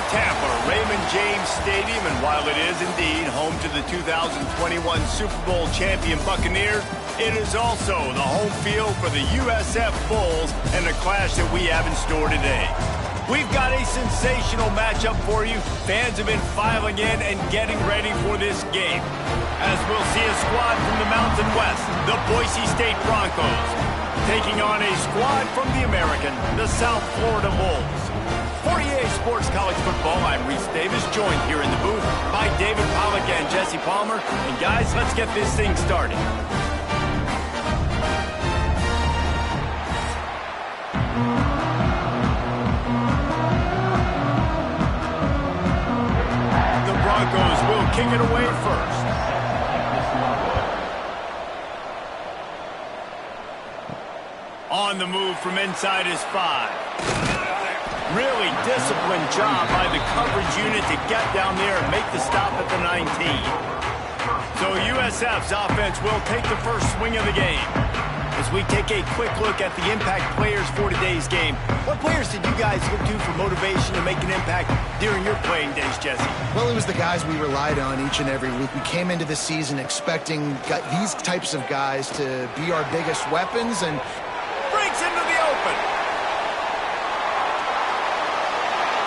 to Tampa, Raymond James Stadium, and while it is indeed home to the 2021 Super Bowl champion Buccaneers, it is also the home field for the USF Bulls and the clash that we have in store today. We've got a sensational matchup for you. Fans have been filing in and getting ready for this game, as we'll see a squad from the Mountain West, the Boise State Broncos, taking on a squad from the American, the South Florida Bulls. For EA Sports College Football, I'm Reese Davis, joined here in the booth by David Pollack and Jesse Palmer. And guys, let's get this thing started. The Broncos will kick it away first. On the move from inside his 5. Really disciplined job by the coverage unit to get down there and make the stop at the 19. So USF's offense will take the first swing of the game. As we take a quick look at the impact players for today's game, what players did you guys look to for motivation to make an impact during your playing days, Jesse? Well, it was the guys we relied on each and every week. We came into the season expecting these types of guys to be our biggest weapons, and breaks into the open.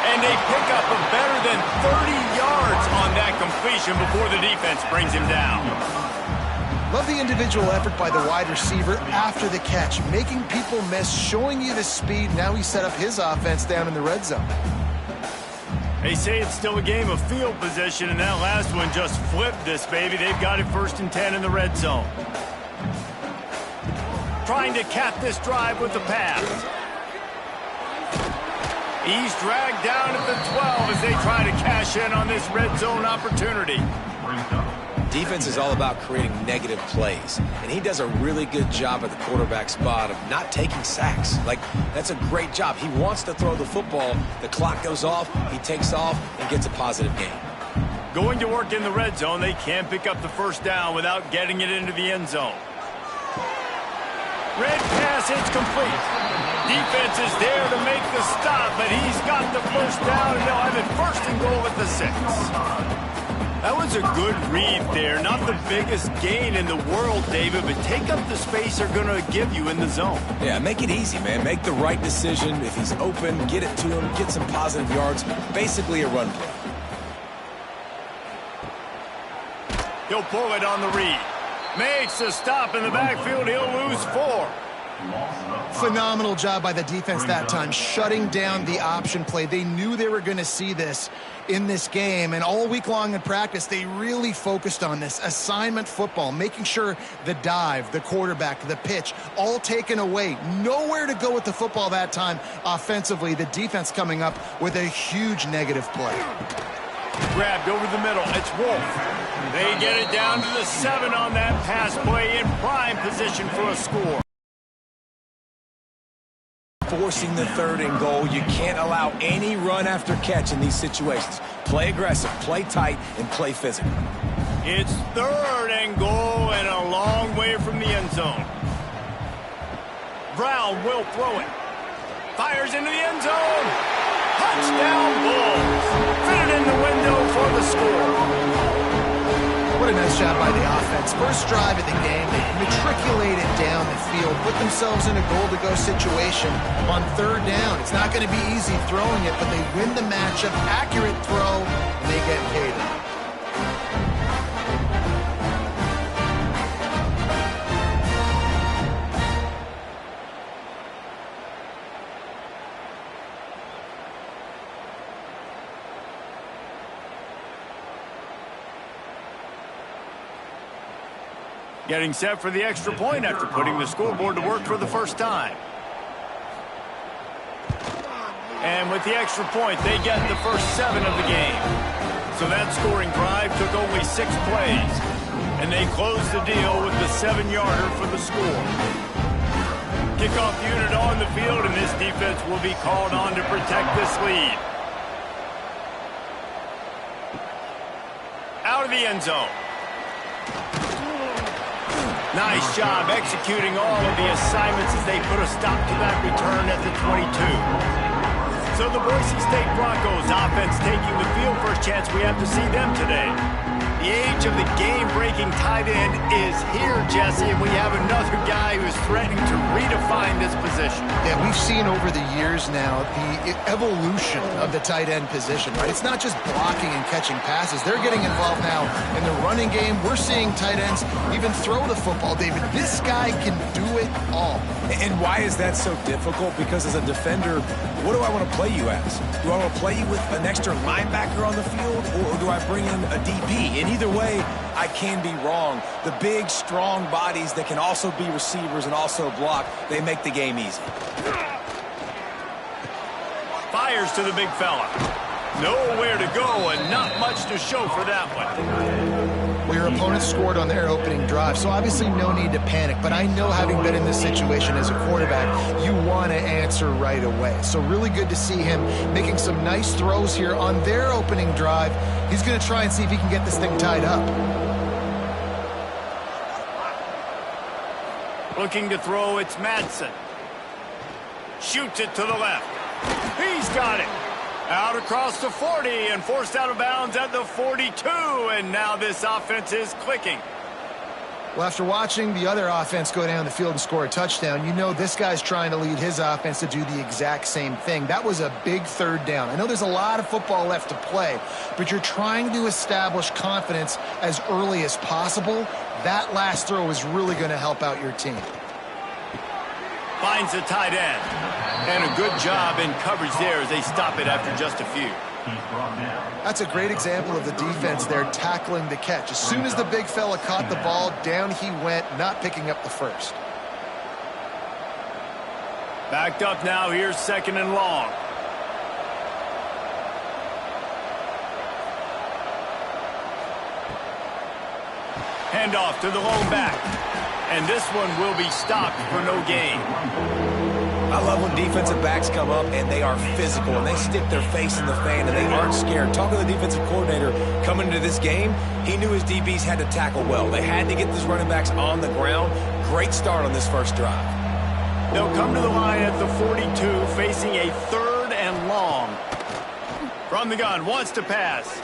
And a pickup of better than 30 yards on that completion before the defense brings him down. Love the individual effort by the wide receiver after the catch, making people miss, showing you the speed. Now he set up his offense down in the red zone. They say it's still a game of field position, and that last one just flipped this baby. They've got it 1st and 10 in the red zone. Trying to cap this drive with the pass. He's dragged down at the 12 as they try to cash in on this red zone opportunity. Defense is all about creating negative plays, and he does a really good job at the quarterback spot of not taking sacks. Like, that's a great job. He wants to throw the football. The clock goes off, he takes off, and gets a positive gain. Going to work in the red zone, they can't pick up the first down without getting it into the end zone. Red pass, it's complete. Defense is there to make the stop, but he's got the first down, and they'll have it 1st and goal at the 6. That was a good read there. Not the biggest gain in the world, David, but take up the space they're going to give you in the zone. Yeah, make it easy, man. Make the right decision. If he's open, get it to him, get some positive yards. Basically a run play. He'll pull it on the read. Makes a stop in the backfield. He'll lose 4. Phenomenal job by the defense that time, shutting down the option play. They knew they were going to see this in this game, and all week long in practice, they really focused on this assignment football, making sure the dive, the quarterback, the pitch, all taken away. Nowhere to go with the football that time offensively. The defense coming up with a huge negative play. Grabbed over the middle. It's Wolf. They get it down to the 7 on that pass play in prime position for a score. Forcing the 3rd and goal. You can't allow any run after catch in these situations. Play aggressive, play tight, and play physical. It's 3rd and goal and a long way from the end zone. Brown will throw it. Fires into the end zone. Touchdown Bulls. Fitted in the window for the score. What a nice job by the offense. First drive of the game, they matriculated down the field, put themselves in a goal-to-go situation on 3rd down. It's not going to be easy throwing it, but they win the matchup, accurate throw, and they get paid. Getting set for the extra point after putting the scoreboard to work for the first time. And with the extra point, they get the first 7 of the game. So that scoring drive took only 6 plays. And they closed the deal with the 7-yarder for the score. Kickoff unit on the field, and this defense will be called on to protect this lead. Out of the end zone. Nice job executing all of the assignments as they put a stop to that return at the 22. So the Boise State Broncos offense taking the field. First chance we have to see them today. The age of the game-breaking tight end is here, Jesse, and we have another guy who's threatening to redefine this position. Yeah, we've seen over the years now the evolution of the tight end position, right? It's not just blocking and catching passes. They're getting involved now in the running game. We're seeing tight ends even throw the football, David. This guy can do it all. And why is that so difficult? Because as a defender, what do I want to play you as? Do I want to play you with an extra linebacker on the field, or do I bring in a DB? And either way, I can be wrong. The big, strong bodies that can also be receivers and also block, they make the game easy. Fires to the big fella. Nowhere to go and not much to show for that one. Well, your opponent scored on their opening drive, so obviously no need to panic. But I know, having been in this situation as a quarterback, you want to answer right away. So really good to see him making some nice throws here on their opening drive. He's going to try and see if he can get this thing tied up. Looking to throw, it's Madsen. Shoots it to the left. He's got it. Out across the 40 and forced out of bounds at the 42. And now this offense is clicking. Well, after watching the other offense go down the field and score a touchdown, you know this guy's trying to lead his offense to do the exact same thing. That was a big third down. I know there's a lot of football left to play, but you're trying to establish confidence as early as possible. That last throw is really going to help out your team. Finds the tight end. And a good job in coverage there as they stop it after just a few. That's a great example of the defense there tackling the catch. As soon as the big fella caught the ball, down he went, not picking up the first. Backed up now, here's second and long. Handoff to the lone back. And this one will be stopped for no gain. I love when defensive backs come up and they are physical and they stick their face in the fan and they aren't scared. Talking to the defensive coordinator coming into this game, he knew his DBs had to tackle well. They had to get these running backs on the ground. Great start on this first drive. They'll come to the line at the 42, facing a third and long. From the gun, wants to pass.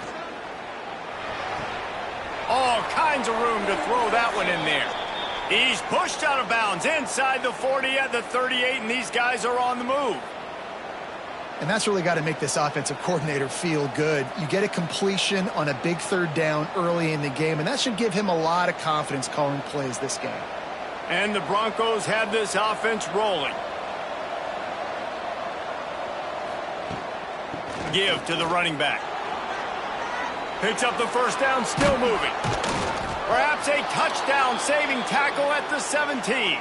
All kinds of room to throw that one in there. He's pushed out of bounds inside the 40 at the 38, and these guys are on the move. And that's really got to make this offensive coordinator feel good. You get a completion on a big third down early in the game, and that should give him a lot of confidence calling plays this game. And the Broncos have this offense rolling. Give to the running back. Picks up the first down, still moving. Perhaps a touchdown-saving tackle at the 17.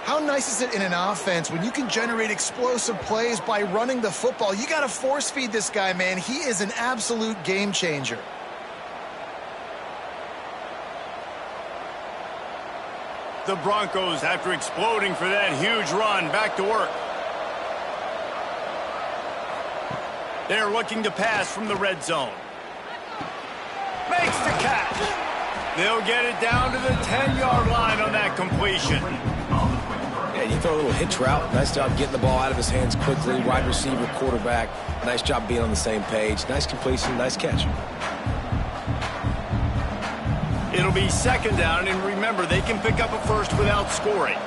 How nice is it in an offense when you can generate explosive plays by running the football? You got to force-feed this guy, man. He is an absolute game changer. The Broncos, after exploding for that huge run, back to work. They're looking to pass from the red zone. Makes the catch. They'll get it down to the 10-yard line on that completion. Yeah, you throw a little hitch route. Nice job getting the ball out of his hands quickly. Wide receiver, quarterback. Nice job being on the same page. Nice completion, nice catch. It'll be second down, and remember, they can pick up a first without scoring.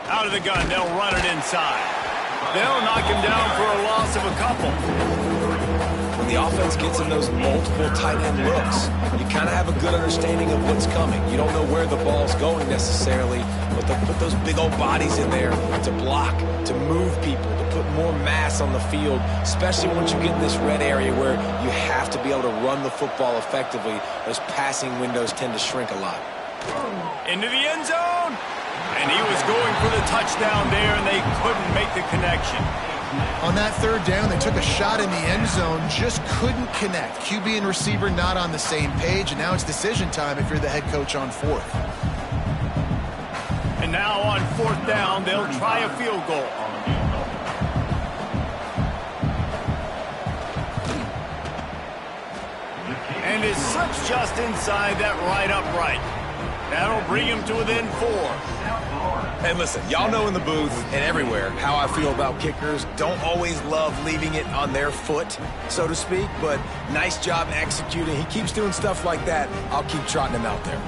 Out of the gun, they'll run it inside. They'll knock him down for a loss of a couple. When the offense gets in those multiple tight end looks, you kind of have a good understanding of what's coming. You don't know where the ball's going necessarily, but they'll put those big old bodies in there to block, to move people, to put more mass on the field, especially once you get in this red area where you have to be able to run the football effectively. Those passing windows tend to shrink a lot. Into the end zone, and he was going for the touchdown there, and they couldn't make the connection. On that third down, they took a shot in the end zone, just couldn't connect. QB and receiver not on the same page, and now it's decision time if you're the head coach on fourth. And now on fourth down, they'll try a field goal. And it slips just inside that right upright. That'll bring him to within 4. And listen, y'all know in the booth and everywhere how I feel about kickers. Don't always love leaving it on their foot, so to speak, but nice job executing. He keeps doing stuff like that. I'll keep trotting him out there.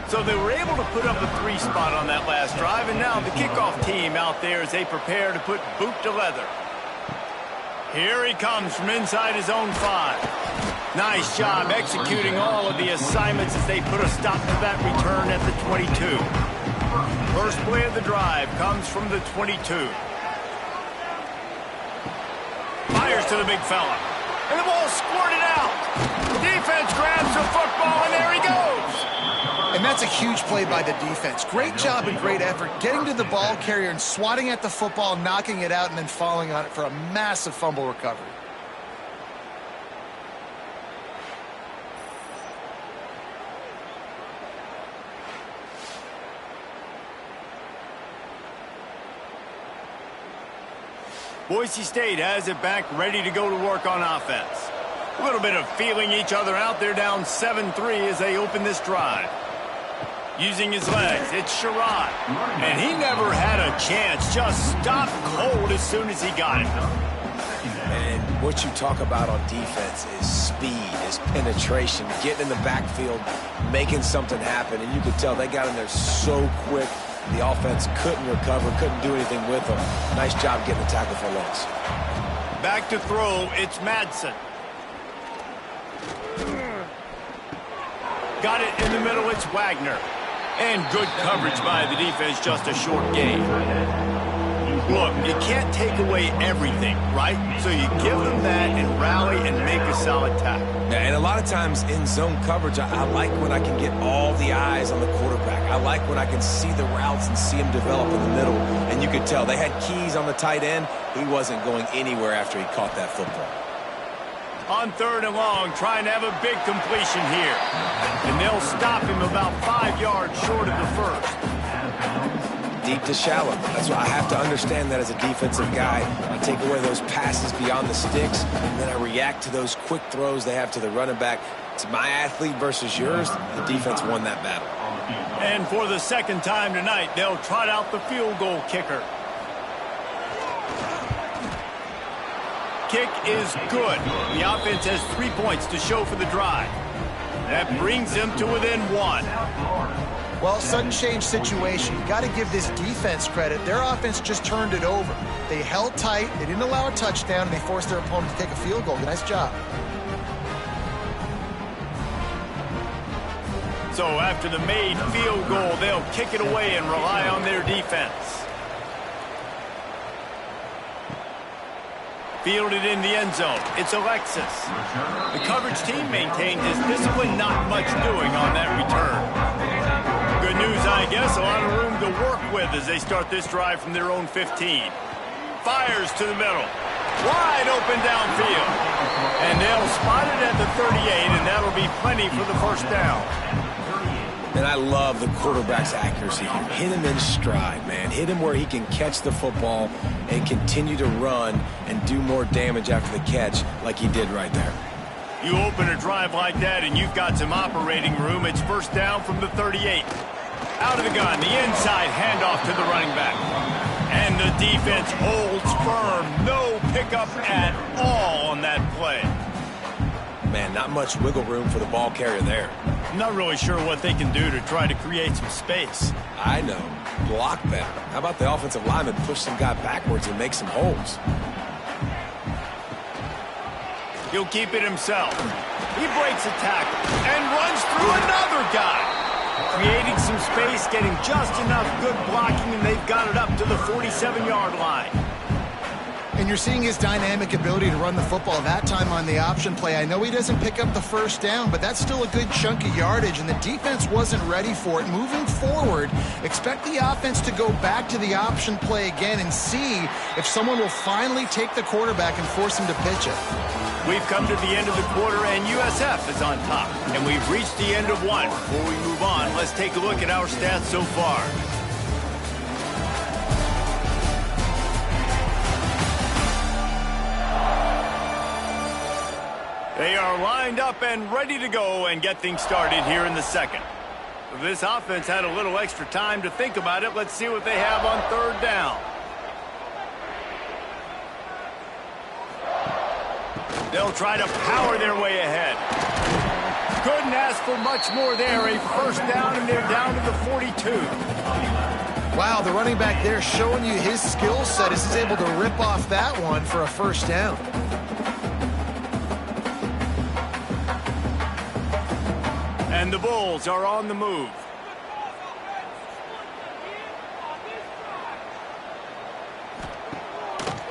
So they were able to put up a 3 spot on that last drive, and now the kickoff team out there as they prepare to put boot to leather. Here he comes from inside his own 5. Nice job executing all of the assignments as they put a stop to that return at the 22. First play of the drive comes from the 22. Fires to the big fella. And the ball squirted out. The defense grabs the football, and there he goes. And that's a huge play by the defense. Great job and great effort getting to the ball carrier and swatting at the football, knocking it out, and then falling on it for a massive fumble recovery. Boise State has it back, ready to go to work on offense. A little bit of feeling each other out. They're down 7-3 as they open this drive. Using his legs, it's Sherrod. And he never had a chance. Just stopped cold as soon as he got it. And what you talk about on defense is speed, is penetration, getting in the backfield, making something happen. And you could tell they got in there so quick. The offense couldn't recover, couldn't do anything with them. Nice job getting the tackle for loss. Back to throw, it's Madsen. Got it in the middle, it's Wagner. And good coverage by the defense, just a short gain. Look, you can't take away everything, right? So you give them that and rally and make a solid tackle. Yeah, and a lot of times in zone coverage, I like when I can get all the eyes on the quarterback. I like when I can see the routes and see him develop in the middle. And you could tell they had keys on the tight end. He wasn't going anywhere after he caught that football. On 3rd and long, trying to have a big completion here. And they'll stop him about 5 yards short of the first. Deep to shallow. That's why I have to understand that as a defensive guy. I take away those passes beyond the sticks, and then I react to those quick throws they have to the running back. It's my athlete versus yours. The defense won that battle. And for the second time tonight, they'll trot out the field goal kicker. Kick is good. The offense has 3 points to show for the drive. That brings them to within 1. Well, sudden change situation. You got to give this defense credit. Their offense just turned it over. They held tight. They didn't allow a touchdown, and they forced their opponent to take a field goal. Nice job. So after the made field goal, they'll kick it away and rely on their defense. Fielded in the end zone. It's Alexis. The coverage team maintained his discipline, not much doing on that return. Good news, I guess, a lot of room to work with as they start this drive from their own 15. Fires to the middle. Wide open downfield. And they'll spot it at the 38, and that'll be plenty for the first down. And I love the quarterback's accuracy here. Hit him in stride, man. Hit him where he can catch the football and continue to run and do more damage after the catch like he did right there. You open a drive like that and you've got some operating room. It's first down from the 38. Out of the gun, the inside handoff to the running back. And the defense holds firm. No pickup at all on that play. Man, not much wiggle room for the ball carrier there. I'm not really sure what they can do to try to create some space. I know. Block better. How about the offensive lineman push some guy backwards and make some holes? He'll keep it himself. He breaks a tackle and runs through another guy. Creating some space, getting just enough good blocking, and they've got it up to the 47-yard line. And you're seeing his dynamic ability to run the football that time on the option play. I know he doesn't pick up the first down, but that's still a good chunk of yardage, and the defense wasn't ready for it. Moving forward, expect the offense to go back to the option play again and see if someone will finally take the quarterback and force him to pitch it. We've come to the end of the quarter, and USF is on top. And we've reached the end of one. Before we move on, let's take a look at our stats so far. They are lined up and ready to go and get things started here in the second. This offense had a little extra time to think about it. Let's see what they have on third down. They'll try to power their way ahead. Couldn't ask for much more there. A first down, and they're down to the 42. Wow, the running back there showing you his skill set as he's able to rip off that one for a first down. And the Bulls are on the move.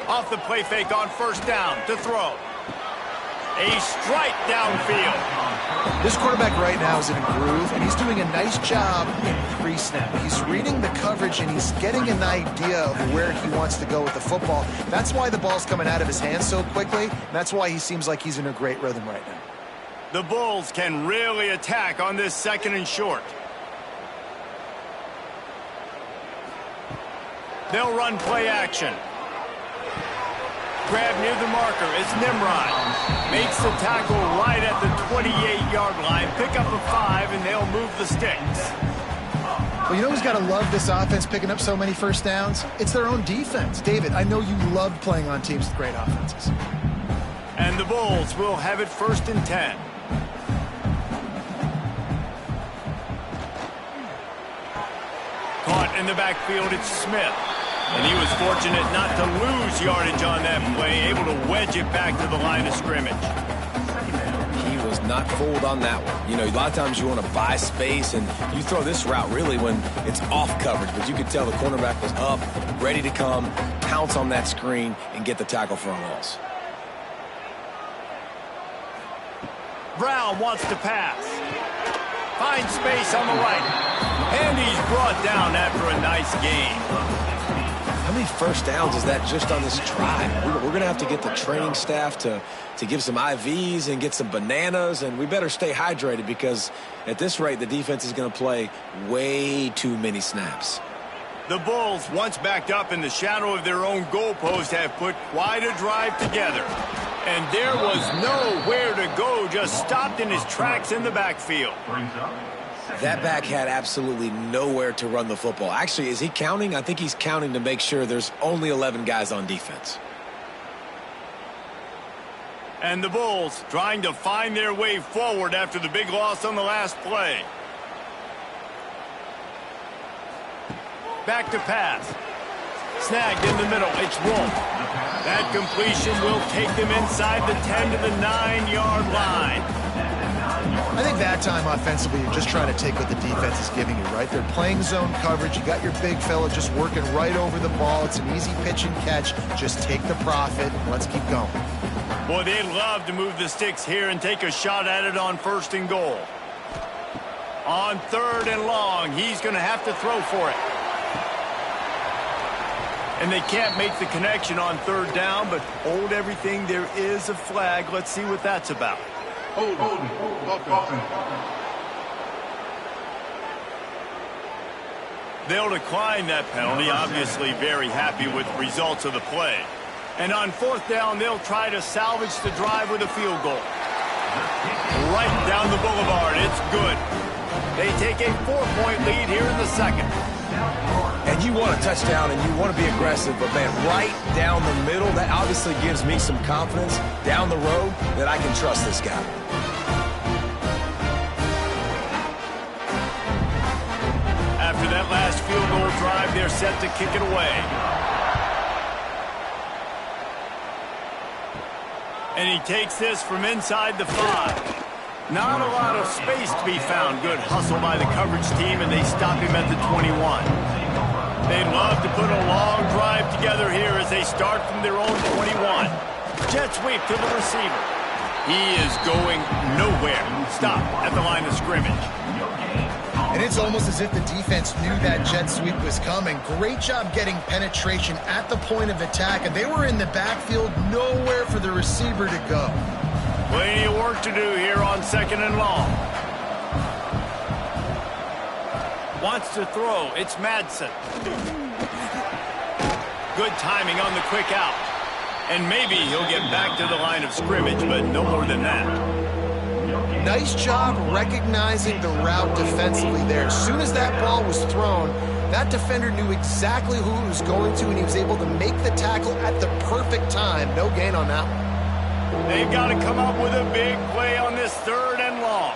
Off the play fake on first down to throw. A strike downfield. This quarterback right now is in a groove, and he's doing a nice job in pre-snap. He's reading the coverage, and he's getting an idea of where he wants to go with the football. That's why the ball's coming out of his hands so quickly, and that's why he seems like he's in a great rhythm right now. The Bulls can really attack on this second and short. They'll run play action. Grab near the marker. It's Nimrod. Makes the tackle right at the 28-yard line. Pick up a 5, and they'll move the sticks. Well, you know who's got to love this offense picking up so many first downs? It's their own defense. David, I know you love playing on teams with great offenses. And the Bulls will have it first and 10. Caught in the backfield, it's Smith. And he was fortunate not to lose yardage on that play, able to wedge it back to the line of scrimmage. He was not fooled on that one. You know, a lot of times you want to buy space, and you throw this route really when it's off coverage. But you could tell the cornerback was up, ready to come, pounce on that screen, and get the tackle for a loss. Brown wants to pass. Finds space on the right. And he's brought down after a nice game. How many first downs is that just on this drive? We're going to have to get the training staff to give some IVs and get some bananas, and we better stay hydrated because at this rate, the defense is going to play way too many snaps. The Bulls, once backed up in the shadow of their own goalpost, have put quite a drive together. And there was nowhere to go, just stopped in his tracks in the backfield. That back had absolutely nowhere to run the football. Actually, is he counting? I think he's counting to make sure there's only 11 guys on defense. And the Bulls trying to find their way forward after the big loss on the last play. Back to pass. Snagged in the middle. It's Wolf. That completion will take them inside the 10 to the 9-yard line. I think that time offensively, you're just trying to take what the defense is giving you, right? They're playing zone coverage. You got your big fella just working right over the ball. It's an easy pitch and catch. Just take the profit. Let's keep going. Boy, they'd love to move the sticks here and take a shot at it on first and goal. On third and long, he's going to have to throw for it. And they can't make the connection on third down, but hold everything. There is a flag. Let's see what that's about. They'll decline that penalty, obviously very happy with the results of the play. And on fourth down, they'll try to salvage the drive with a field goal. Right down the boulevard, it's good. They take a 4-point lead here in the second. And you want a touchdown and you want to be aggressive, but man, right down the middle, that obviously gives me some confidence down the road that I can trust this guy. After that last field goal drive, they're set to kick it away. And he takes this from inside the 5. Not a lot of space to be found. Good hustle by the coverage team, and they stop him at the 21. They'd love to put a long drive together here as they start from their own 21. Jet sweep to the receiver. He is going nowhere. Stop at the line of scrimmage. And it's almost as if the defense knew that jet sweep was coming. Great job getting penetration at the point of attack, and they were in the backfield, nowhere for the receiver to go. Plenty of work to do here on second and long. Wants to throw. It's Madsen. Good timing on the quick out. And maybe he'll get back to the line of scrimmage, but no more than that. Nice job recognizing the route defensively there. As soon as that ball was thrown, that defender knew exactly who he was going to, and he was able to make the tackle at the perfect time. No gain on that one. They've got to come up with a big play on this 3rd and long.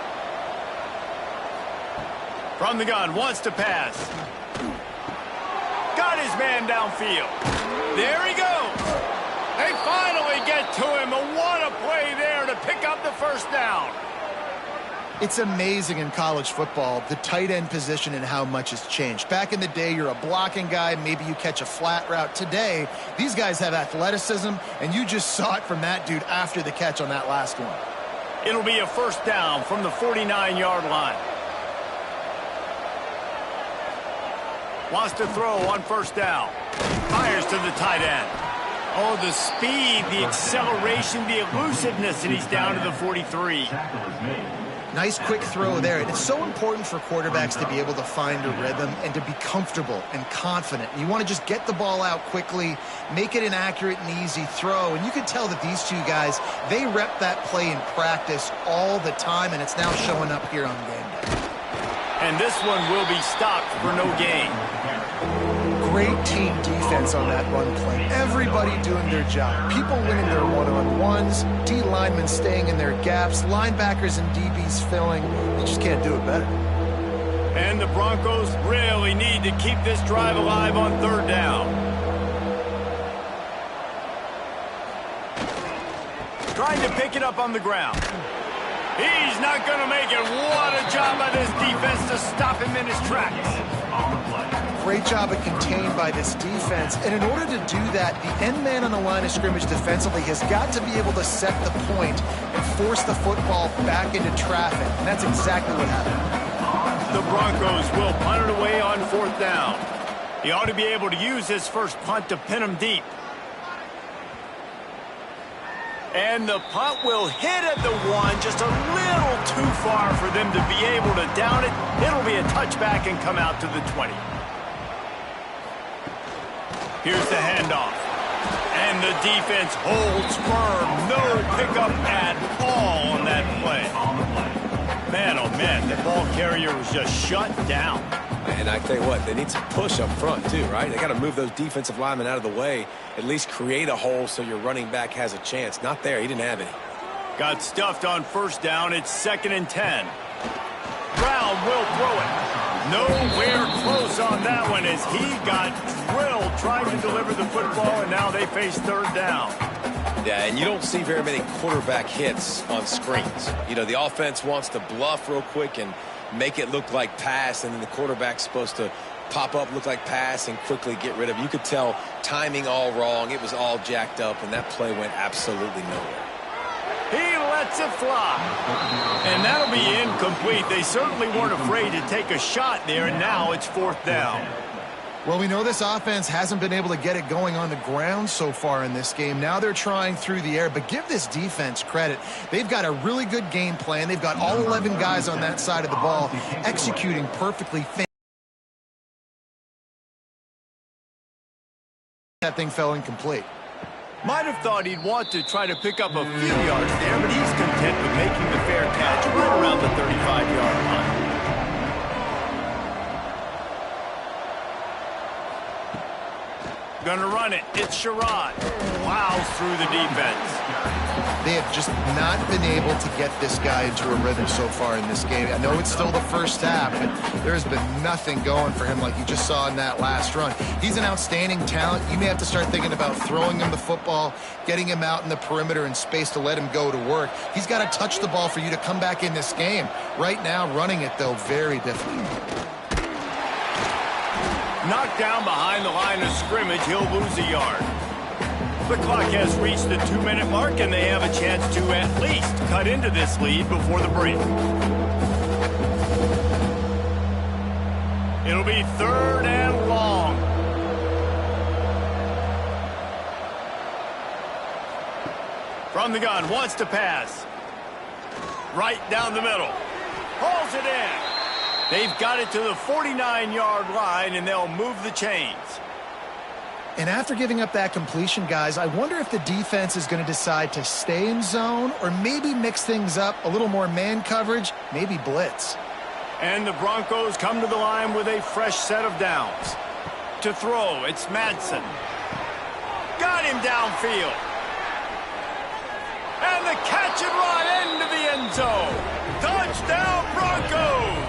From the gun, wants to pass. Got his man downfield. There he goes. They finally get to him. And what a play there to pick up the 1st down. It's amazing in college football, the tight end position and how much has changed. Back in the day, you're a blocking guy. Maybe you catch a flat route. Today, these guys have athleticism, and you just saw it from that dude after the catch on that last one. It'll be a 1st down from the 49-yard line. Wants to throw on 1st down. Fires to the tight end. Oh, the speed, the acceleration, the elusiveness, and he's down to the 43. Nice quick throw there. And it's so important for quarterbacks to be able to find a rhythm and to be comfortable and confident. You want to just get the ball out quickly, make it an accurate and easy throw. And you can tell that these two guys, they rep that play in practice all the time, and it's now showing up here on game day. And this one will be stopped for no gain. Great team defense on that run play. Everybody doing their job. People winning their one-on-ones, D linemen staying in their gaps, linebackers and DBs filling. You just can't do it better. And the Broncos really need to keep this drive alive on 3rd down. Trying to pick it up on the ground. He's not going to make it. What a job by this defense to stop him in his tracks. Great job of contained by this defense. And in order to do that, the end man on the line of scrimmage defensively has got to be able to set the point and force the football back into traffic. And that's exactly what happened. The Broncos will punt it away on 4th down. He ought to be able to use his first punt to pin him deep. And the punt will hit at the 1, just a little too far for them to be able to down it. It'll be a touchback and come out to the 20. Here's the handoff. And the defense holds firm. No pickup at all on that play. Man, oh man, the ball carrier was just shut down. And I tell you what, they need some push up front too, right? They got to move those defensive linemen out of the way, at least create a hole so your running back has a chance. Not there. He didn't have any. Got stuffed on 1st down. It's 2nd and 10. Brown will throw it. Nowhere close on that one as he got drilled trying to deliver the football, and now they face 3rd down. Yeah, and you don't see very many quarterback hits on screens. You know, the offense wants to bluff real quick and make it look like pass, and then the quarterback's supposed to pop up, look like pass, and quickly get rid of it. You could tell timing all wrong. It was all jacked up, and that play went absolutely nowhere. He lets it fly. And that'll be incomplete. They certainly weren't afraid to take a shot there, and now it's 4th down. Well, we know this offense hasn't been able to get it going on the ground so far in this game. Now they're trying through the air, but give this defense credit. They've got a really good game plan. They've got all 11 guys on that side of the ball executing perfectly. That thing fell incomplete. Might have thought he'd want to try to pick up a few yards there, but he's content with making the fair catch right around the 35-yard line. Gonna run it. It's Sherrod. Plows through the defense. They have just not been able to get this guy into a rhythm so far in this game. I know it's still the 1st half, but there has been nothing going for him like you just saw in that last run. He's an outstanding talent. You may have to start thinking about throwing him the football, getting him out in the perimeter in space to let him go to work. He's got to touch the ball for you to come back in this game. Right now, running it, though, very difficult. Knocked down behind the line of scrimmage, he'll lose a yard. The clock has reached the 2-minute mark, and they have a chance to at least cut into this lead before the break. It'll be 3rd and long. From the gun, wants to pass. Right down the middle. Hauls it in. They've got it to the 49-yard line, and they'll move the chains. And after giving up that completion, guys, I wonder if the defense is going to decide to stay in zone or maybe mix things up, a little more man coverage, maybe blitz. And the Broncos come to the line with a fresh set of downs. To throw, it's Madsen. Got him downfield. And the catch and run into the end zone. Touchdown, Broncos!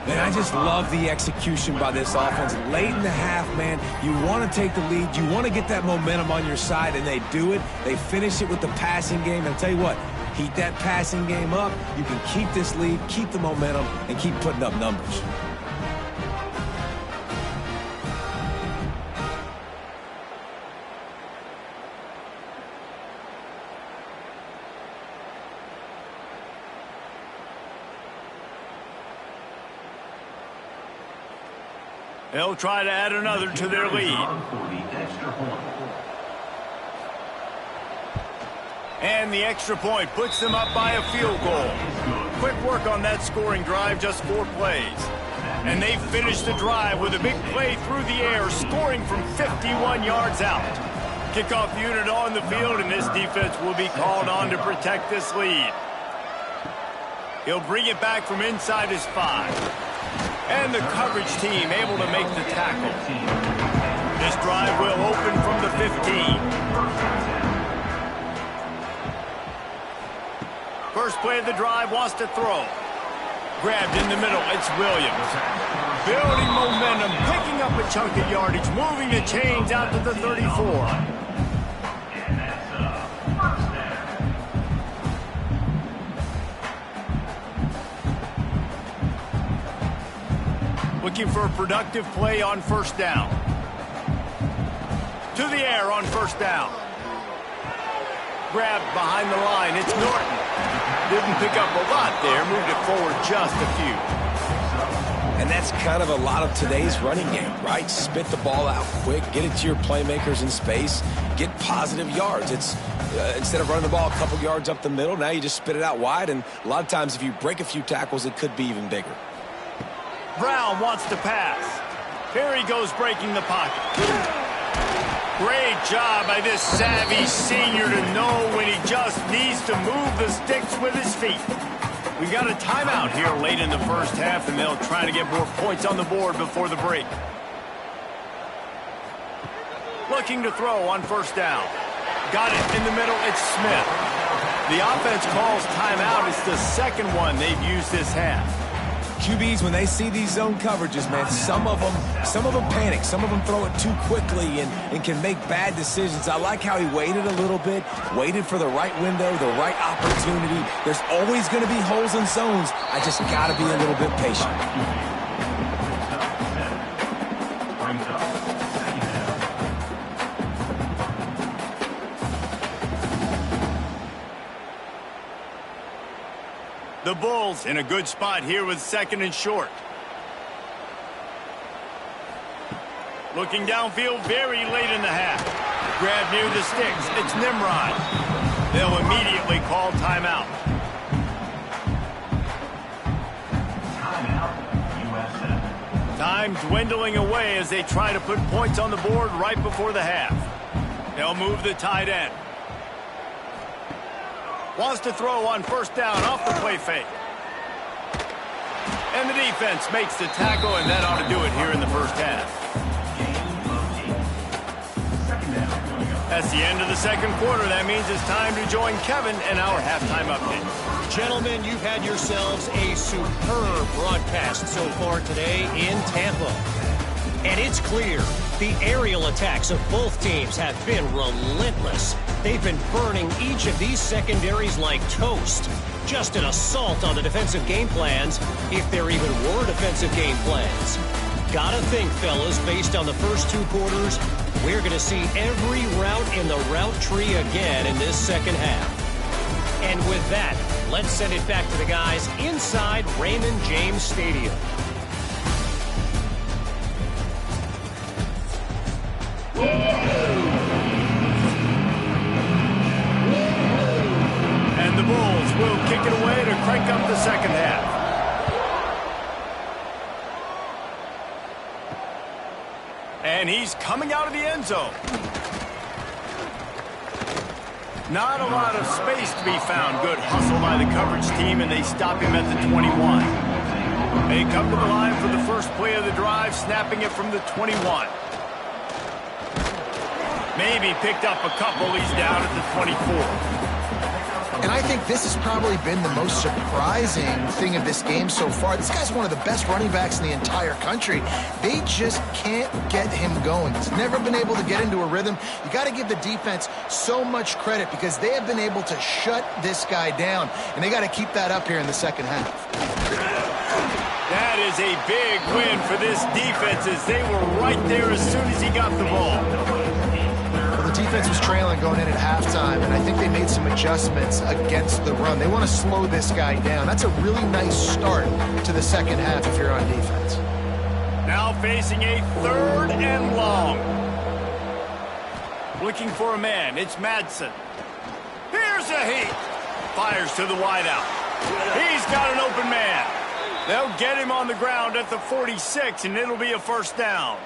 Man, I just love the execution by this offense. Late in the half, man, you want to take the lead. You want to get that momentum on your side, and they do it. They finish it with the passing game. And I'll tell you what, heat that passing game up. You can keep this lead, keep the momentum, and keep putting up numbers. They'll try to add another to their lead. And the extra point puts them up by a field goal. Quick work on that scoring drive, just 4 plays. And they finish the drive with a big play through the air, scoring from 51 yards out. Kickoff unit on the field, and this defense will be called on to protect this lead. He'll bring it back from inside his 5. And the coverage team able to make the tackle. This drive will open from the 15. First play of the drive, wants to throw. Grabbed in the middle, it's Williams. Building momentum, picking up a chunk of yardage, moving the chains out to the 34. Looking for a productive play on first down. To the air on first down. Grabbed behind the line. It's Norton. Didn't pick up a lot there. Moved it forward just a few. And that's kind of a lot of today's running game, right? Spit the ball out quick. Get it to your playmakers in space. Get positive yards. It's instead of running the ball a couple yards up the middle, now you just spit it out wide. And a lot of times if you break a few tackles, it could be even bigger. Brown wants to pass. Here he goes breaking the pocket. Great job by this savvy senior to know when he just needs to move the sticks with his feet. We've got a timeout here late in the first half, and they'll try to get more points on the board before the break. Looking to throw on first down. Got it in the middle. It's Smith. The offense calls timeout. It's the second one they've used this half. QBs, when they see these zone coverages, man, some of them panic. Some of them throw it too quickly and can make bad decisions. I like how he waited a little bit, waited for the right window, the right opportunity. There's always going to be holes in zones. I just got to be a little bit patient. The Bulls in a good spot here with second and short. Looking downfield very late in the half. Grab near the sticks. It's Nimrod. They'll immediately call timeout. USF. Time dwindling away as they try to put points on the board right before the half. They'll move the tight end. Wants to throw on first down off the play fake. And the defense makes the tackle, and that ought to do it here in the first half. That's the end of the second quarter. That means it's time to join Kevin in our halftime update. Gentlemen, you've had yourselves a superb broadcast so far today in Tampa. And it's clear the aerial attacks of both teams have been relentless. They've been burning each of these secondaries like toast. Just an assault on the defensive game plans, if there even were defensive game plans. Gotta think, fellas, based on the first 2 quarters, we're going to see every route in the route tree again in this second half. And with that, let's send it back to the guys inside Raymond James Stadium. And the Bulls will kick it away to crank up the second half. And he's coming out of the end zone. Not a lot of space to be found. Good hustle by the coverage team, and they stop him at the 21. They come to the line for the first play of the drive, snapping it from the 21. Maybe picked up a couple. He's down at the 24. And I think this has probably been the most surprising thing of this game so far. This guy's one of the best running backs in the entire country. They just can't get him going. He's never been able to get into a rhythm. You got to give the defense so much credit because they have been able to shut this guy down, and they got to keep that up here in the second half. That is a big win for this defense as they were right there as soon as he got the ball. Well, the defense was trailing going in at halftime, and I think they made some adjustments against the run. They want to slow this guy down. That's a really nice start to the second half if you're on defense. Now facing a 3rd and long. Looking for a man. It's Madsen. Here's a heat. Fires to the wideout. He's got an open man. They'll get him on the ground at the 46, and it'll be a first down.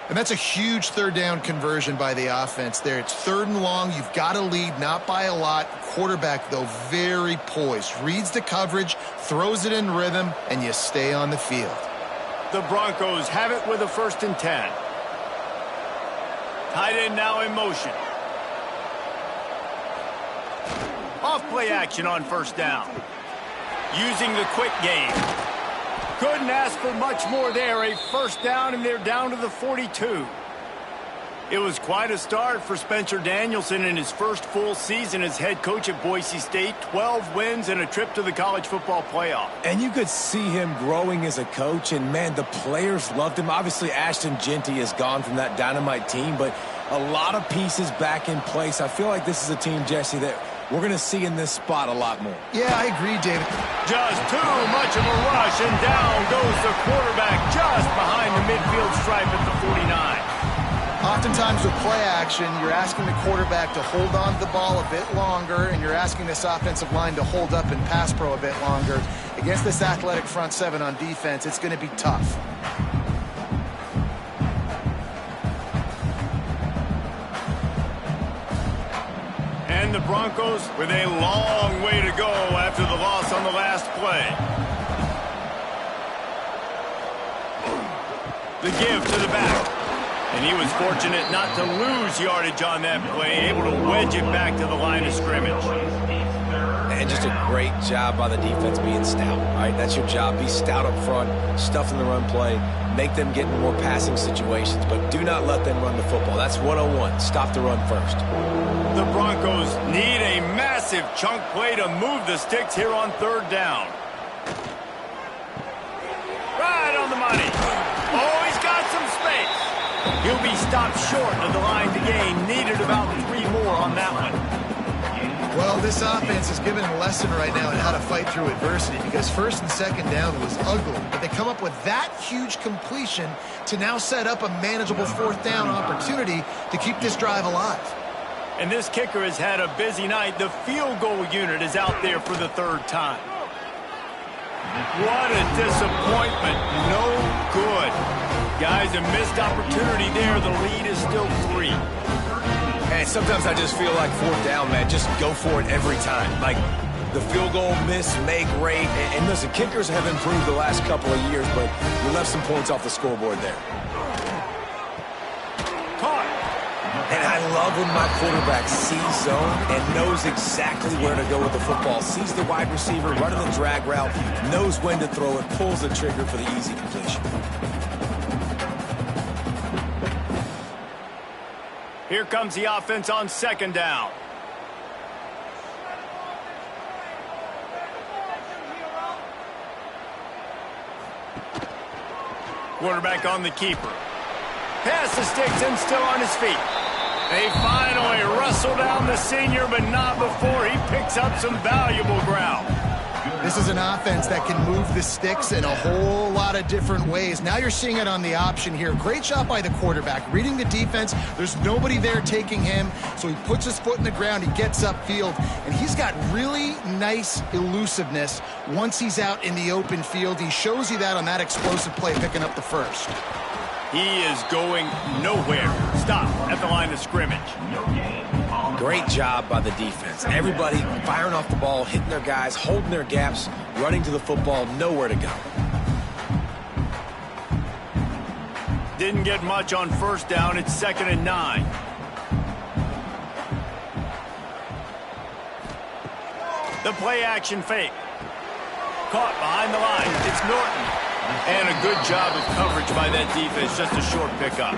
And that's a huge 3rd down conversion by the offense there. It's 3rd and long. You've got to lead, not by a lot. Quarterback, though, very poised. Reads the coverage, throws it in rhythm, and you stay on the field. The Broncos have it with a 1st and 10. Tight end now in motion. Off play action on 1st down. Using the quick game. Couldn't ask for much more there. A 1st down, and they're down to the 42. It was quite a start for Spencer Danielson in his first full season as head coach at Boise State. 12 wins and a trip to the college football playoff. And you could see him growing as a coach, and, man, the players loved him. Obviously, Ashton Jeanty has gone from that dynamite team, but a lot of pieces back in place. I feel like this is a team, Jesse, that we're going to see in this spot a lot more. Yeah, I agree, David. Just too much of a rush, and down goes the quarterback just behind the midfield stripe at the 49. Oftentimes with play action, you're asking the quarterback to hold on to the ball a bit longer, and you're asking this offensive line to hold up in pass pro a bit longer. Against this athletic front 7 on defense, it's going to be tough. And the Broncos with a long way to go after the loss on the last play. The give to the back. And he was fortunate not to lose yardage on that play, able to wedge it back to the line of scrimmage. And just a great job by the defense being stout, right? That's your job. Be stout up front, stuff in the run play, make them get in more passing situations, but do not let them run the football. That's 101. Stop the run first. The Broncos need a massive chunk play to move the sticks here on 3rd down. Right on the money. Oh, he's got some space. He'll be stopped short of the line to gain. Needed about 3 more on that one. Well, this offense is given a lesson right now in how to fight through adversity because 1st and 2nd down was ugly. But they come up with that huge completion to now set up a manageable 4th down opportunity to keep this drive alive. And this kicker has had a busy night. The field goal unit is out there for the 3rd time. What a disappointment. No good. Guys, a missed opportunity there. The lead is still 3. And sometimes I just feel like 4th down, man, just go for it every time. Like the field goal miss, make great. And listen, kickers have improved the last couple of years, but we left some points off the scoreboard there. Caught. And I love when my quarterback sees zone and knows exactly where to go with the football. Sees the wide receiver running the drag route, knows when to throw it, pulls the trigger for the easy completion. Here comes the offense on 2nd down. Quarterback on the keeper. Pass the sticks and still on his feet. They finally wrestle down the senior, but not before he picks up some valuable ground. This is an offense that can move the sticks in a whole lot of different ways. Now you're seeing it on the option here. Great job by the quarterback. Reading the defense, there's nobody there taking him, so he puts his foot in the ground, he gets upfield, and he's got really nice elusiveness once he's out in the open field. He shows you that on that explosive play, picking up the first. He is going nowhere. Stop at the line of scrimmage. Great job by the defense. Everybody firing off the ball, hitting their guys, holding their gaps, running to the football, nowhere to go. Didn't get much on first down. It's 2nd and 9. The play action fake. Caught behind the line. It's Norton. And a good job of coverage by that defense. Just a short pickup.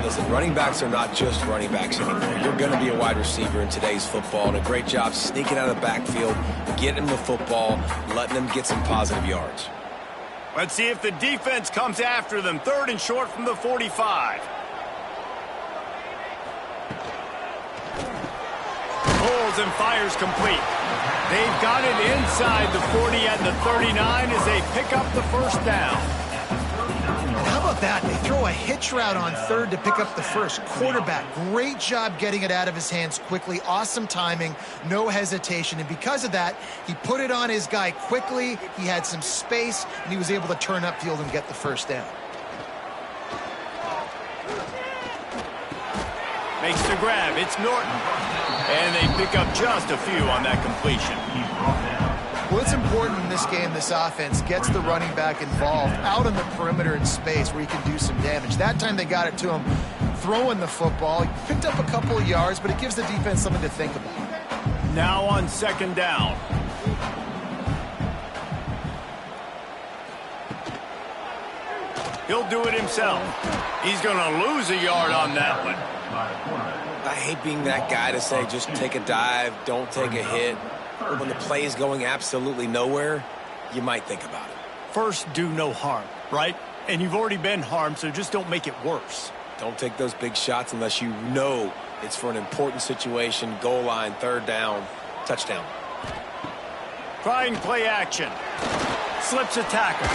Listen, running backs are not just running backs anymore. You're going to be a wide receiver in today's football. And a great job sneaking out of the backfield, getting them the football, letting them get some positive yards. Let's see if the defense comes after them. 3rd and short from the 45. Pulls and fires complete. They've got it inside the 40 and the 39 as they pick up the first down. How about that? They throw a hitch route on 3rd to pick up the first. Quarterback, great job getting it out of his hands quickly. Awesome timing, no hesitation. And because of that, he put it on his guy quickly. He had some space, and he was able to turn upfield and get the first down. Makes the grab. It's Norton. And they pick up just a few on that completion. Well, it's important in this game, this offense gets the running back involved out on the perimeter in space where he can do some damage. That time they got it to him throwing the football. He picked up a couple of yards, but it gives the defense something to think about. Now on 2nd down. He'll do it himself. He's going to lose a yard on that one. I hate being that guy to say just take a dive, don't take a hit. But when the play is going absolutely nowhere, you might think about it. First, do no harm, right? And you've already been harmed, so just don't make it worse. Don't take those big shots unless you know it's for an important situation, goal line, 3rd down, touchdown. Trying play action. Slips a tackle.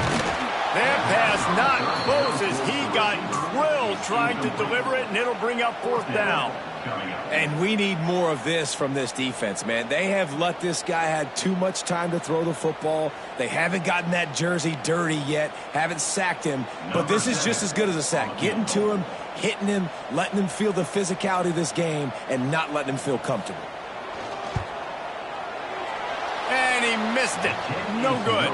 That pass not close as he got drilled trying to deliver it, and it'll bring up 4th down. And we need more of this from this defense, man. They have let this guy have too much time to throw the football. They haven't gotten that jersey dirty yet, haven't sacked him. But this is just as good as a sack. Getting to him, hitting him, letting him feel the physicality of this game, and not letting him feel comfortable. And he missed it. No good.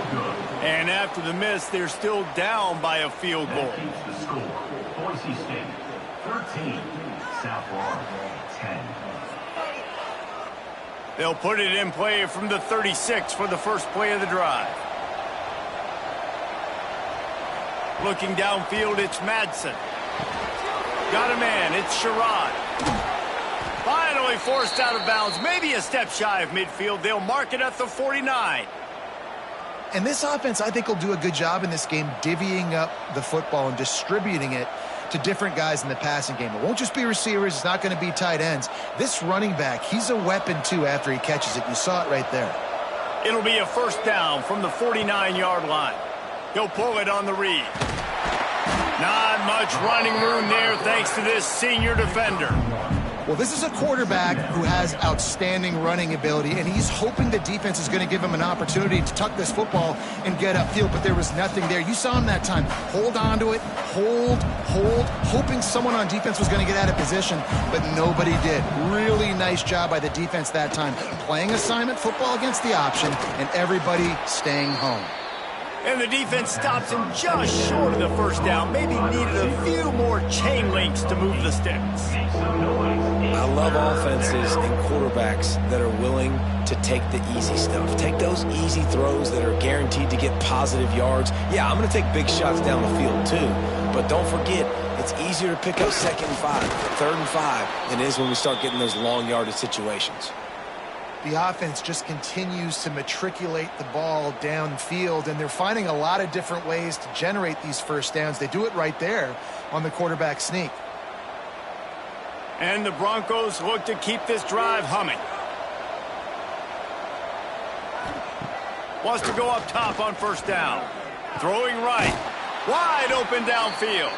And after the miss, they're still down by a field goal. Boise State, 13. South Florida, 10. They'll put it in play from the 36 for the first play of the drive. Looking downfield, it's Madsen. Got a man, it's Sherrod. Finally forced out of bounds, maybe a step shy of midfield. They'll mark it at the 49. And this offense, I think, will do a good job in this game divvying up the football and distributing it to different guys in the passing game. It won't just be receivers. It's not going to be tight ends. This running back, he's a weapon, too, after he catches it. You saw it right there. It'll be a 1st down from the 49-yard line. He'll pull it on the read. Not much running room there thanks to this senior defender. Well, this is a quarterback who has outstanding running ability, and he's hoping the defense is going to give him an opportunity to tuck this football and get upfield, but there was nothing there. You saw him that time. Hold on to it, hold, hoping someone on defense was going to get out of position, but nobody did. Really nice job by the defense that time. Playing assignment football against the option, and everybody staying home. And the defense stops him just short of the 1st down. Maybe needed a few more chain links to move the sticks. I love offenses and quarterbacks that are willing to take the easy stuff. Take those easy throws that are guaranteed to get positive yards. Yeah, I'm going to take big shots down the field too. But don't forget, it's easier to pick up 2nd and 5, 3rd and 5 than it is when we start getting those long yardage situations. The offense just continues to matriculate the ball downfield, and they're finding a lot of different ways to generate these 1st downs. They do it right there on the quarterback sneak. And the Broncos look to keep this drive humming. Wants to go up top on first down. Throwing right. Wide open downfield.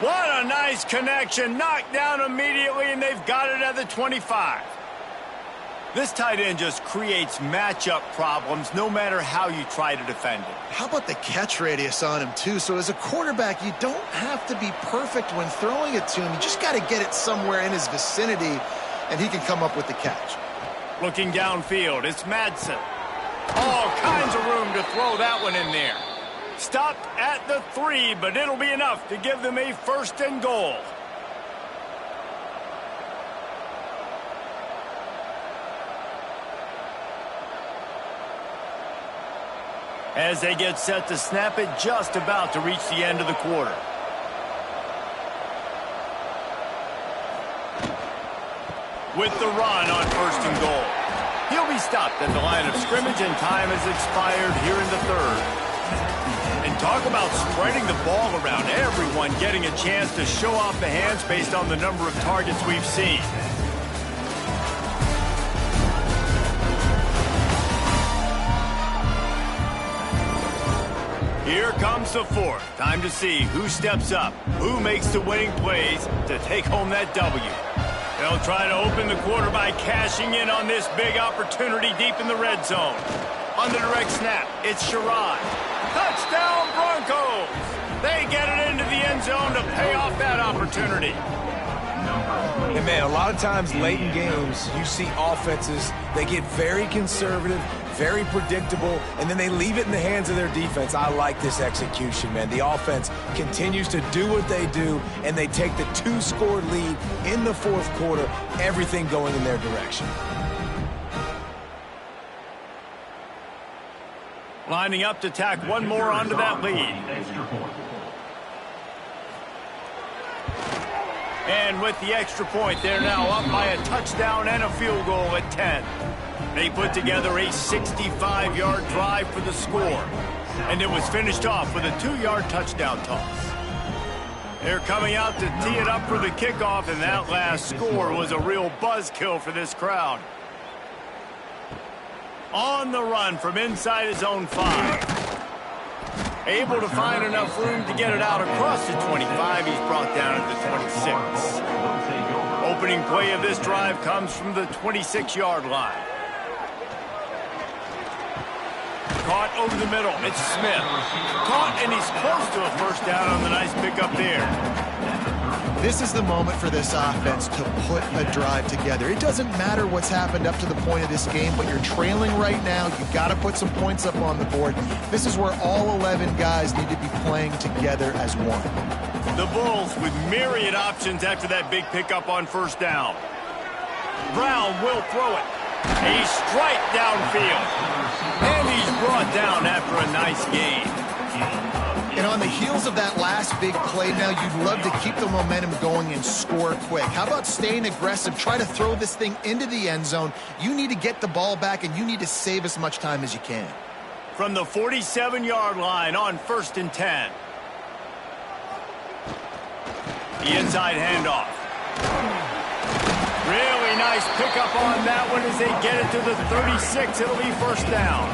What a nice connection. Knocked down immediately, and they've got it at the 25. This tight end just creates matchup problems no matter how you try to defend it. How about the catch radius on him, too? So as a quarterback, you don't have to be perfect when throwing it to him. You just got to get it somewhere in his vicinity, and he can come up with the catch. Looking downfield, it's Madsen. All kinds of room to throw that one in there. Stopped at the 3, but it'll be enough to give them a 1st and goal. As they get set to snap it, just about to reach the end of the quarter. With the run on 1st and goal. He'll be stopped at the line of scrimmage, and time has expired here in the 3rd. And talk about spreading the ball around. Everyone getting a chance to show off the hands based on the number of targets we've seen. Here comes the 4th. Time to see who steps up, who makes the winning plays to take home that W. They'll try to open the quarter by cashing in on this big opportunity deep in the red zone. On the direct snap, it's Sherrod. Touchdown Broncos! They get it into the end zone to pay off that opportunity. And man, a lot of times late in games, you see offenses, they get very conservative, very predictable, and then they leave it in the hands of their defense. I like this execution, man. The offense continues to do what they do, and they take the 2-score lead in the 4th quarter, everything going in their direction. Lining up to tack one more onto that lead. And with the extra point, they're now up by a touchdown and a field goal at 10. They put together a 65-yard drive for the score. And it was finished off with a 2-yard touchdown toss. They're coming out to tee it up for the kickoff, and that last score was a real buzzkill for this crowd. On the run from inside his own 5. Able to find enough room to get it out across the 25. He's brought down at the 26. Opening play of this drive comes from the 26-yard line. Caught over the middle. It's Smith. Caught, and he's close to a 1st down on the nice pickup there. This is the moment for this offense to put a drive together. It doesn't matter what's happened up to the point of this game, but you're trailing right now. You've got to put some points up on the board. This is where all 11 guys need to be playing together as one. The Bulls with myriad options after that big pickup on 1st down. Brown will throw it. A strike downfield. And he's brought down after a nice gain. And on the heels of that last big play now, you'd love to keep the momentum going and score quick. How about staying aggressive? Try to throw this thing into the end zone. You need to get the ball back, and you need to save as much time as you can. From the 47-yard line on 1st and 10. The inside handoff. Really nice pickup on that one as they get it to the 36. It'll be 1st down.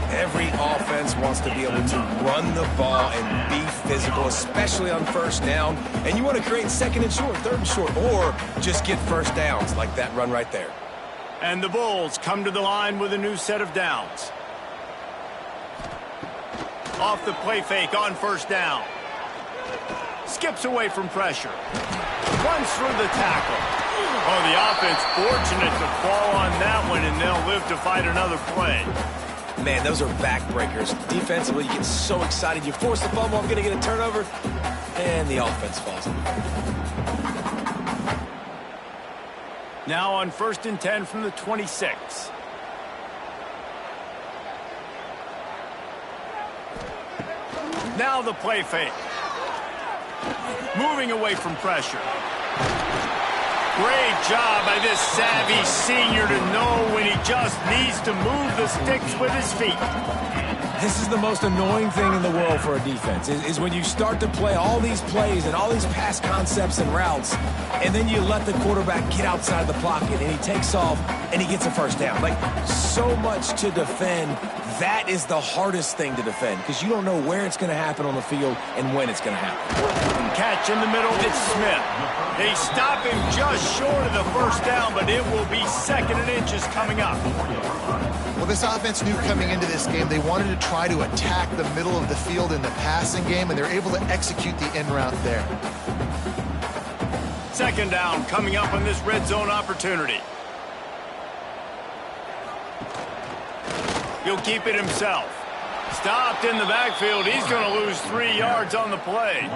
Every offense wants to be able to run the ball and be physical, especially on 1st down. And you want to create 2nd and short, 3rd and short, or just get 1st downs like that run right there. And the Bulls come to the line with a new set of downs. Off the play fake on 1st down. Skips away from pressure. Runs through the tackle. Oh, the offense fortunate to fall on that one, and they'll live to fight another play. Man, those are backbreakers. Defensively, you get so excited. You force the fumble, I'm going to get a turnover, and the offense falls apart. Now on 1st and 10 from the 26. Now the play fake. Moving away from pressure. Great job by this savvy senior to know when he just needs to move the sticks with his feet. This is the most annoying thing in the world for a defense, is when you start to play all these plays and all these pass concepts and routes, and then you let the quarterback get outside the pocket, and he takes off, and he gets a 1st down. Like, so much to defend That is the hardest thing to defend because you don't know where it's going to happen on the field and when it's going to happen. Catch in the middle, it's Smith. They stop him just short of the first down, but it will be 2nd and inches coming up. Well, this offense knew coming into this game they wanted to try to attack the middle of the field in the passing game, and they're able to execute the in route there. 2nd down coming up on this red zone opportunity. He'll keep it himself. Stopped in the backfield. He's going to lose 3 yards on the play.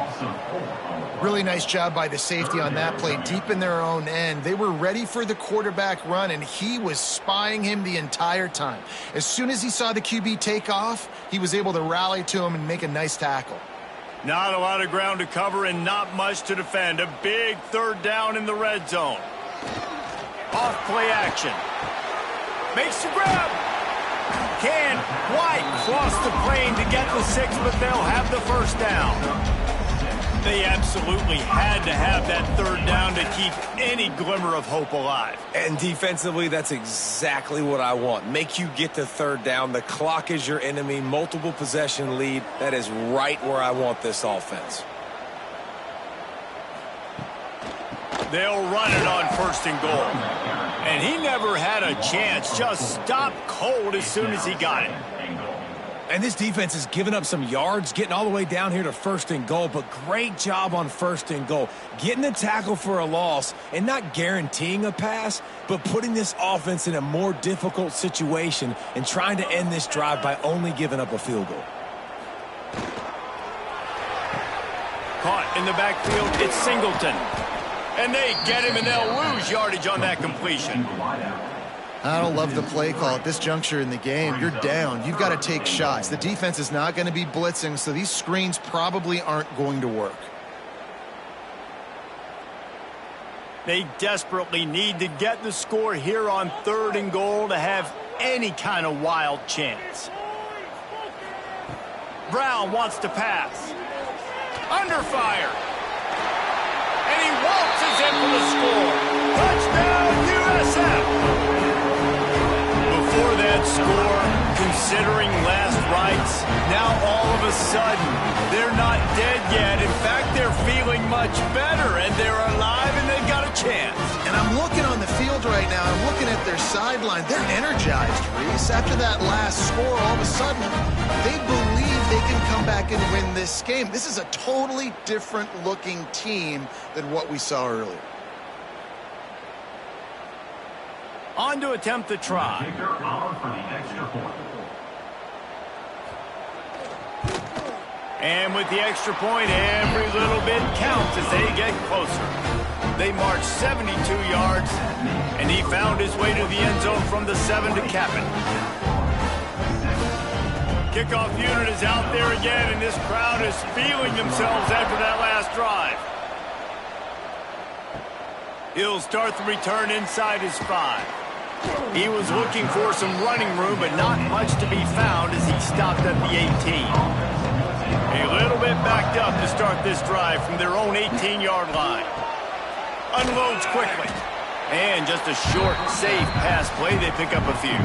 Really nice job by the safety on that play, deep in their own end. They were ready for the quarterback run, and he was spying him the entire time. As soon as he saw the QB take off, he was able to rally to him and make a nice tackle. Not a lot of ground to cover and not much to defend. A big 3rd down in the red zone. Off play action. Makes the grab. Can White cross the plane to get the 6, but they'll have the 1st down. They absolutely had to have that 3rd down to keep any glimmer of hope alive. And defensively, that's exactly what I want. Make you get to 3rd down. The clock is your enemy. Multiple possession lead. That is right where I want this offense. They'll run it on 1st and goal. And he never had a chance. Just stopped cold as soon as he got it. And this defense has given up some yards, getting all the way down here to 1st and goal, but great job on 1st and goal. Getting a tackle for a loss and not guaranteeing a pass, but putting this offense in a more difficult situation and trying to end this drive by only giving up a field goal. Caught in the backfield, it's Singleton. And they get him, and they'll lose yardage on that completion. I don't love the play call at this juncture in the game. You're down. You've got to take shots. The defense is not going to be blitzing, so these screens probably aren't going to work. They desperately need to get the score here on 3rd and goal to have any kind of wild chance. Brown wants to pass. Under fire. And he waltzes in for the score. Touchdown, USF. Before that score, considering last rites, now all of a sudden, they're not dead yet. In fact, they're feeling much better, and they're alive, and they've got a chance. And I'm looking on the field right now. I'm looking at their sideline. They're energized, Reese. After that last score, all of a sudden, they believe they can come back and win this game. This is a totally different-looking team than what we saw earlier. On to attempt the try. And with the extra point, every little bit counts as they get closer. They march 72 yards, and he found his way to the end zone from the 7 to cap it. Kickoff unit is out there again, and this crowd is feeling themselves after that last drive. He'll start the return inside his 5. He was looking for some running room, but not much to be found as he stopped at the 18. A little bit backed up to start this drive from their own 18-yard line. Unloads quickly. And just a short, safe pass play. They pick up a few.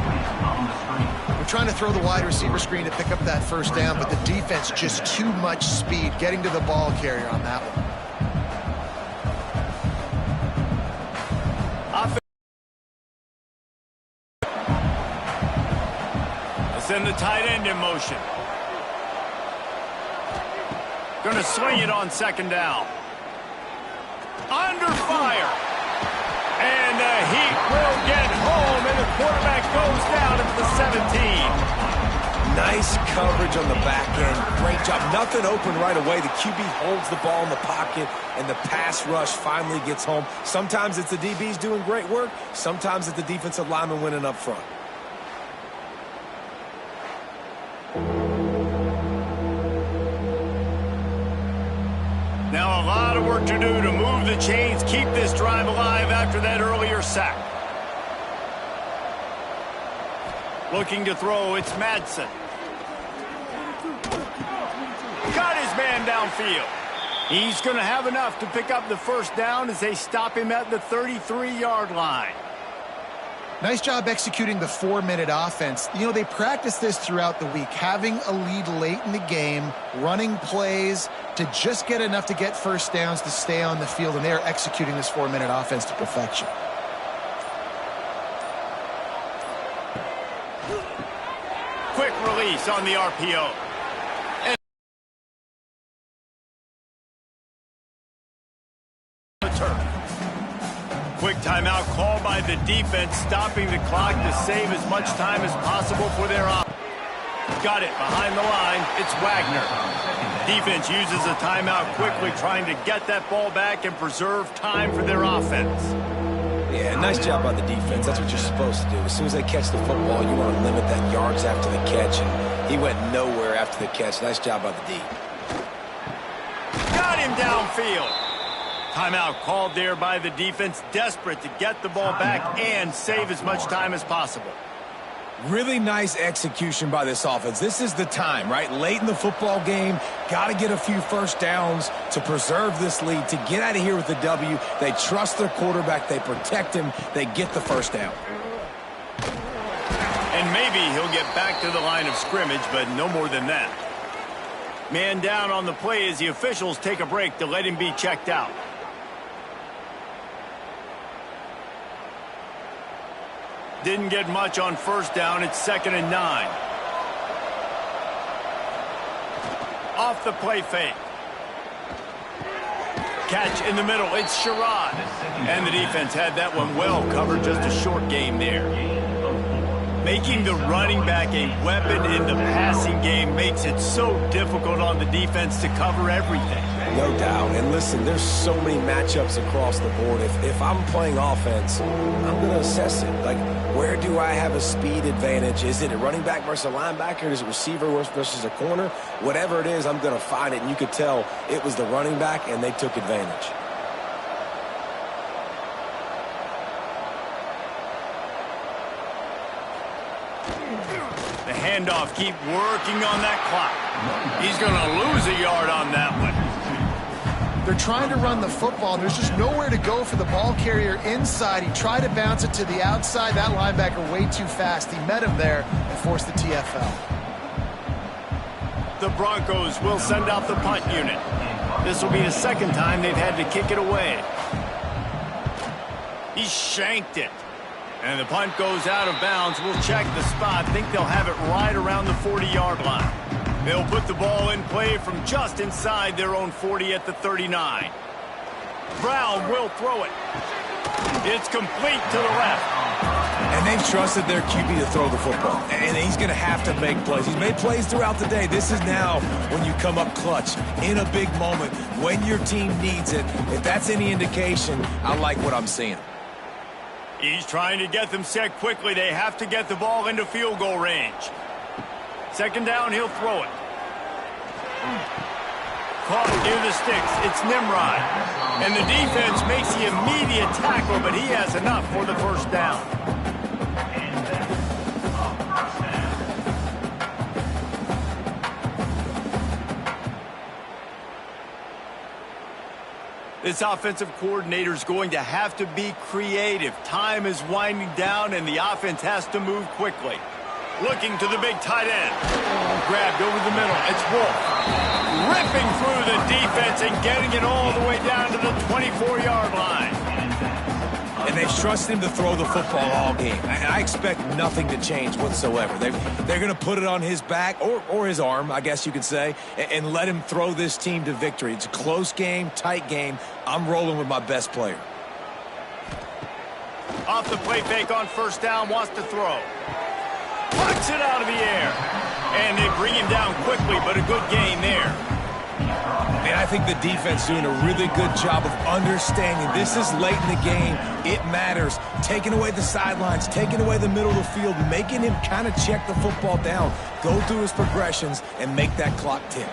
We're trying to throw the wide receiver screen to pick up that 1st down, but the defense just too much speed getting to the ball carrier on that one. Send the tight end in motion. Going to swing it on 2nd down. Under fire. And the Heat will get home, and the quarterback goes down at the 17. Nice coverage on the back end. Great job. Nothing open right away. The QB holds the ball in the pocket, and the pass rush finally gets home. Sometimes it's the DBs doing great work. Sometimes it's the defensive lineman winning up front. Now a lot of work to do to move the chains, keep this drive alive after that earlier sack. Looking to throw, it's Madsen. Got his man downfield. He's going to have enough to pick up the 1st down as they stop him at the 33-yard line. Nice job executing the 4-minute offense. You know, they practice this throughout the week, having a lead late in the game, running plays to just get enough to get first downs to stay on the field, and they are executing this 4-minute offense to perfection. Quick release on the RPO. Quick timeout called by the defense, stopping the clock to save as much time as possible for their offense. Got it behind the line. It's Wagner. Defense uses a timeout quickly, trying to get that ball back and preserve time for their offense. Yeah, nice job by the defense. That's what you're supposed to do. As soon as they catch the football, you want to limit that yards after the catch, and he went nowhere after the catch. Nice job by the D. Got him downfield. Timeout called there by the defense, desperate to get the ball back and save as much time as possible. Really nice execution by this offense. This is the time, right? Late in the football game, got to get a few first downs to preserve this lead, to get out of here with the W. They trust their quarterback. They protect him. They get the first down. And maybe he'll get back to the line of scrimmage, but no more than that. Man down on the play as the officials take a break to let him be checked out. Didn't get much on first down. It's 2nd and 9. Off the play fake. Catch in the middle. It's Sherrod. And the defense had that one well covered. Just a short game there. Making the running back a weapon in the passing game makes it so difficult on the defense to cover everything. No doubt. And listen, there's so many matchups across the board. If I'm playing offense, I'm going to assess it. Like, where do I have a speed advantage? Is it a running back versus a linebacker? Is it receiver versus a corner? Whatever it is, I'm going to find it. And you could tell it was the running back, and they took advantage. The handoff, keep working on that clock. He's going to lose a yard on that one. They're trying to run the football. There's just nowhere to go for the ball carrier inside. He tried to bounce it to the outside. That linebacker way too fast. He met him there and forced the TFL. The Broncos will send out the punt unit. This will be the second time they've had to kick it away. He shanked it. And the punt goes out of bounds. We'll check the spot. Think they'll have it right around the 40-yard line. They'll put the ball in play from just inside their own 40 at the 39. Brown will throw it. It's complete to the left. And they've trusted their QB to throw the football. And he's going to have to make plays. He's made plays throughout the day. This is now when you come up clutch in a big moment when your team needs it. If that's any indication, I like what I'm seeing. He's trying to get them set quickly. They have to get the ball into field goal range. 2nd down, he'll throw it. Caught near the sticks. It's Nimrod. And the defense makes the immediate tackle, but he has enough for the first down. This offensive coordinator is going to have to be creative. Time is winding down, and the offense has to move quickly. Looking to the big tight end. Grabbed over the middle. It's Wolf. Ripping through the defense and getting it all the way down to the 24-yard line. And they've trusted him to throw the football all game. I expect nothing to change whatsoever. They're going to put it on his back, or his arm, I guess you could say, and let him throw this team to victory. It's a close game, tight game. I'm rolling with my best player. Off the play fake on first down, wants to throw. Puts it out of the air. And they bring him down quickly, but a good gain there. And I think the defense doing a really good job of understanding this is late in the game. It matters. Taking away the sidelines, taking away the middle of the field, making him kind of check the football down, go through his progressions, and make that clock tick.